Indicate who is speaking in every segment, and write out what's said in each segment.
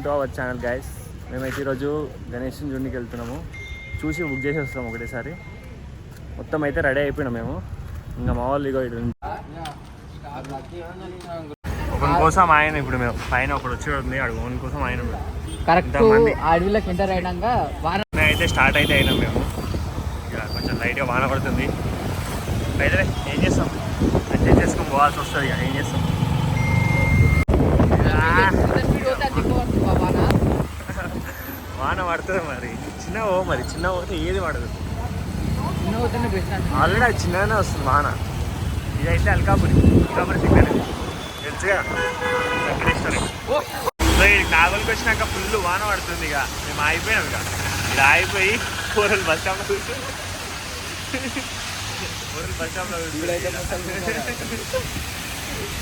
Speaker 1: To our channel guys. మేమైతే ఈరోజు గణేష్ జూనికి వెళ్తున్నాము. చూసి బుక్ చేసి వస్తాము ఒకటేసారి. మొత్తం అయితే రెడీ అయిపోయినాం మేము. ఇంకా మా వాళ్ళు ఇగో ఇటు ఒకరి కోసం ఆయన ఇప్పుడు మేము పైన ఒకటి వచ్చి అడుగు ఒకరి కోసం ఆయన
Speaker 2: కరెక్ట్ అడవిలోకి ఎంటర్ అయినాక
Speaker 1: అయితే స్టార్ట్ అయితే అయినాం మేము. ఇక కొంచెం లైట్గా వాన పడుతుంది. అయితే ఏం చేస్తాం, అడ్జస్ట్ చేసుకొని పోవాల్సి వస్తుంది. ఇక ఏం చేస్తాం, వాన పడుతుంది మరి. చిన్న పోతే ఏది పడదు. ఆల్రెడీ అది చిన్నగానే వస్తుంది వాన. ఇదైతే అల్కాపురి దగ్గర తెలుసుగా వెంకటేశ్వరి. సో ఇది నాగోల్కి వచ్చినాక ఫుల్ వాన పడుతుంది. ఇక మేము ఆగిపోయినాం. ఇక ఇలా ఆగిపోయి కోరల్ బస్ స్టాప్లో చూసి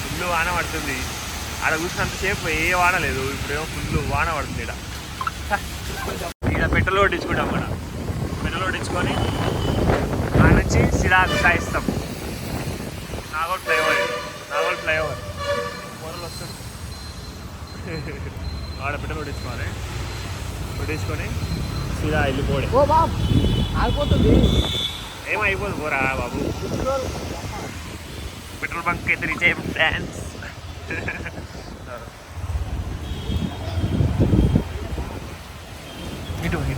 Speaker 1: ఫుల్ వాన పడుతుంది. ఆడ కూర్చున్నంతసేపు ఏ వాన లేదు. ఇప్పుడేమో ఫుల్ వాన పడుతుంది. ఇక్కడ పెట్రోల్ కొట్టించుకుంటాం. మనం పెట్రోల్ కొట్టించుకొని ఆ నుంచి సిరాకు సాయిస్తాం. నాగోల్ ఫ్లైఓవర్ కూరలు వస్తుంది. ఆడ పెట్రోల్ కొట్టించుకొని సిరా వెళ్ళిపోవడం.
Speaker 2: ఆగిపోతుంది.
Speaker 1: ఏమైపోదు పోరా బాబు. పెట్రోల్ బంక్ అయితే రీచ్ అయ్యాం ఫ్రెండ్స్. ఇటువంటి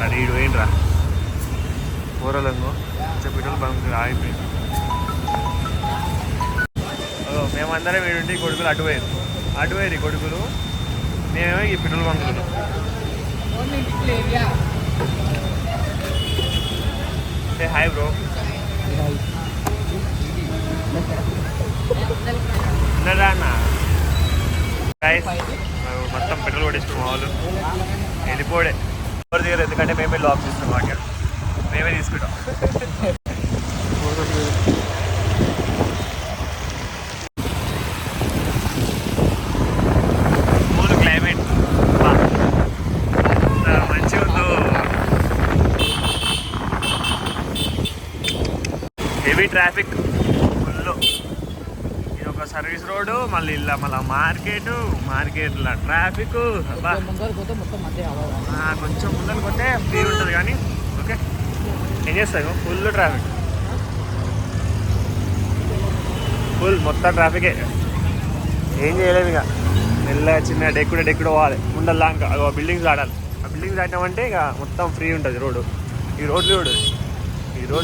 Speaker 1: అది ఇటు ఏంట్రా కూరలంగో పెట్రోల్ బంక్ ఆగిపోయింది. మేమందరం వీడుంటే కొడుకులు అటుపోయారు కొడుకులు. మేమేమో ఈ పెట్రోల్ బంకులు. అంటే హాయ్ బ్రో. అన్న మొత్తం పెట్రోల్ కొట్టించుకున్నాం. వాళ్ళు వెళ్ళిపోడే ఎవరి దగ్గర. ఎందుకంటే మేమే లాక్ చేస్తాం. అక్కడ మేమే తీసుకుంటాం. కూల్ క్లైమేట్ మంచిగా ఉందో. Heavy traffic full. ఇది ఒక సర్వీస్ రోడ్డు, మళ్ళీ ఇలా మళ్ళీ మార్కెట్లో ట్రాఫిక్. కొంచెం ముందర పోతే ఫ్రీ ఉంటుంది కానీ ఓకే ఏం చేస్తాను. ఫుల్ ట్రాఫిక్, ఫుల్ మొత్తం ట్రాఫికే. ఏం చేయలేము. ఇక మెల్లగా చిన్న డెక్కుడు పోవాలి. ముందల్లా ఇంకా బిల్డింగ్స్ ఆడాలి. ఆ బిల్డింగ్స్ ఆడినామంటే ఇక మొత్తం ఫ్రీ ఉంటుంది రోడ్డు. ఈ రోడ్లు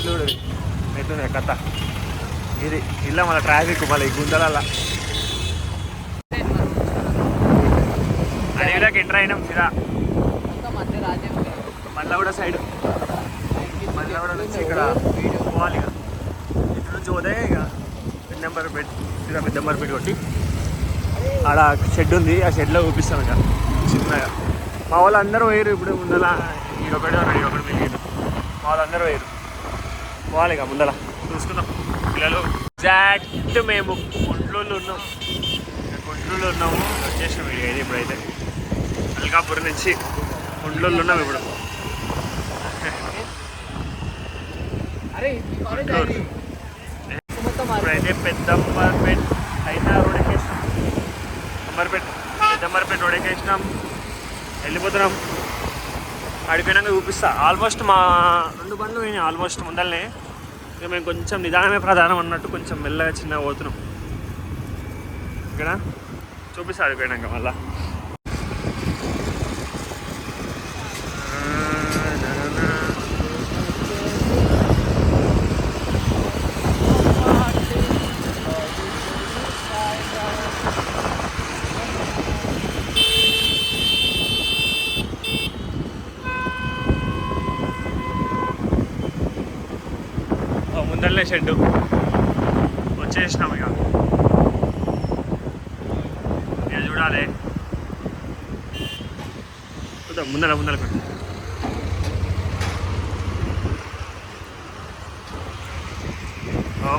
Speaker 1: చూడు ఎట్లుంది కథ. ఇది ఇలా మళ్ళీ ట్రాఫిక్ మళ్ళీ గుందలలా అడవిలోకి ఎంటర్ అయినాం. సిరా మళ్ళీ కూడా సైడ్ నుంచి ఇక్కడ పోవాలి. ఇక ఇటు నుంచి పోతే ఇక పెద్ద నెంబర్ కొట్టి ఆడ షెడ్ ఉంది. ఆ షెడ్లో చూపిస్తాం. ఇక చిన్నగా మా వాళ్ళు అందరూ వేయరు. ఇప్పుడు ముందర ఈడొకటి మిగిలింది. మా వాళ్ళు అందరూ వేయరు. పోవాలి ఇక ముందర చూసుకుందాం. పిల్లలు ఎగ్జాక్ట్ మేము గుంట్లూరులో ఉన్నాము. వచ్చేసాం ఇది ఇప్పుడైతే అల్కాపూర్ నుంచి గుంట్లూరులో ఉన్నాము ఇప్పుడు. ఇప్పుడైతే పెద్దంబర్పేట్ అయితే రోడ్ ఎక్కేసినాం. పెద్దంబర్పేట్ రోడ్ ఎక్కేసినాం. వెళ్ళిపోతున్నాం. అడిపోయినాక చూపిస్తా. ఆల్మోస్ట్ మా 2 బండ్లు పోయినాయి ఆల్మోస్ట్ ముందరనే. ఇక మేము కొంచెం నిదానమే ప్రధానం అన్నట్టు కొంచెం మెల్లగా చిన్నగా పోతున్నాం. ఇక్కడ చూపిస్తా అడిపోయినాక మళ్ళా. ముందరనే షెడ్ వచ్చేసినాం. ఇక చూడాలి. ముందర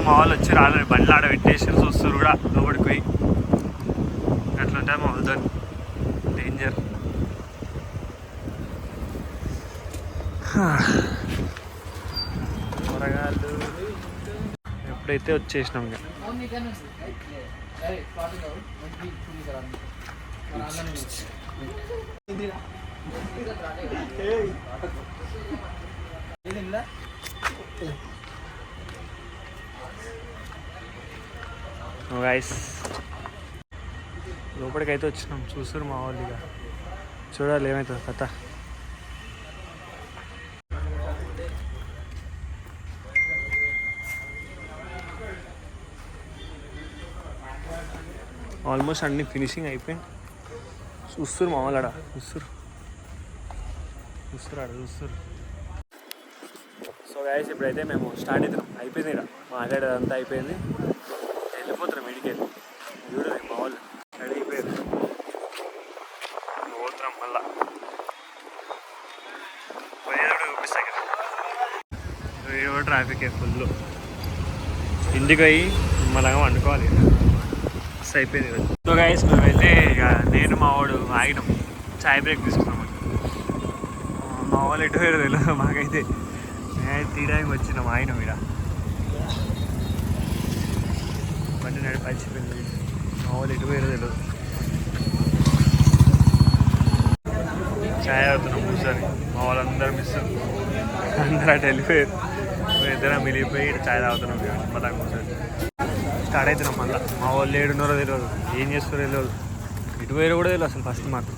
Speaker 1: మా వాళ్ళు వచ్చి రాలేదు. బండ్లు ఆడ పెట్టేసి చూస్తారు కూడా లోపలికి పోయి. అట్లుంటే మా వాళ్ళతో డేంజర్. కూరగాయలు ఎప్పుడైతే వచ్చేసినాం. ఇక గైస్ లోపలికైతే వచ్చినాం. చూస్తారు మా వాళ్ళు ఇక చూడాలి ఏమవుతుంది కథ. ఆల్మోస్ట్ అన్ని ఫినిషింగ్ అయిపోయింది. చూస్తారు మా వాళ్ళు ఆడ చూస్తారు ఆడ చూస్తారు. సో గైస్ ఇప్పుడైతే మేము స్టార్ట్ అవుతున్నాం. అయిపోయింది ఇక్కడ మాట్లాడేదంతా అయిపోయింది. వెళ్ళిపోతున్నాం ఇంటికి. చూడండి మా వాళ్ళు రెడీ అయిపోయారు. పోతున్నాం మళ్ళా పోయేది చూపిస్తాయి కదా. Traffic full. ఇంటికి పోయి మళ్ళా వండుకోవాలి. మస్తు అయిపోయింది. సో గైస్ మేము వెళ్ళి ఇక నేను మా వాడు ఆగినాం. చాయ్ బ్రేక్ తీసుకున్నాం. మా వాళ్ళు ఎటు వేరు తెలియదు మాకైతే. నేను తీయడానికి వచ్చినాం ఆగినాం ఇక్కడ. బండి నడిపి వచ్చిపోయింది. మా వాళ్ళు ఎటు వేరు తెలియదు. చాయ్ అవుతున్నాం కూర్చొని. మా వాళ్ళందరూ మిస్ అందరూ అటు వెళ్ళిపోయారు. మేము ఇద్దరం మిలిగిపోయి ఇక్కడ చాయ్ తాగుతున్నాం. మళ్ళీ కూర్చొని స్టార్ట్ అవుతున్నాం మళ్ళీ. మా వాళ్ళు ఏడున్నారో తెలియదు, ఏం చేస్తారో తెలియదు, ఇటు వేరు కూడా తెలియదు అసలు ఫస్ట్ మాకు.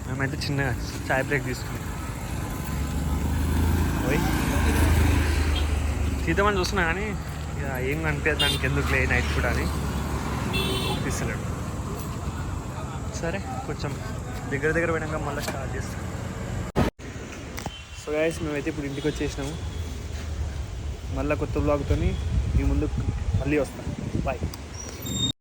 Speaker 1: మేమైతే చిన్నగా చాయ్ బ్రేక్ తీసుకున్నాం. పోయి తీద్దామని చూస్తున్నా కానీ ఇక ఏం కనిపించదు దానికి, ఎందుకు లే నైట్ కూడా అని తీస్తలేడు. సరే కొంచెం దగ్గర పోయినాక మళ్ళీ స్టార్ట్ చేస్తాం. సో గైస్ మేమైతే ఇప్పుడు ఇంటికి వచ్చేసినాము. మళ్ళీ కొత్త బ్లాగ్తో మీ ముందు మళ్ళీ వస్తాం. బాయ్.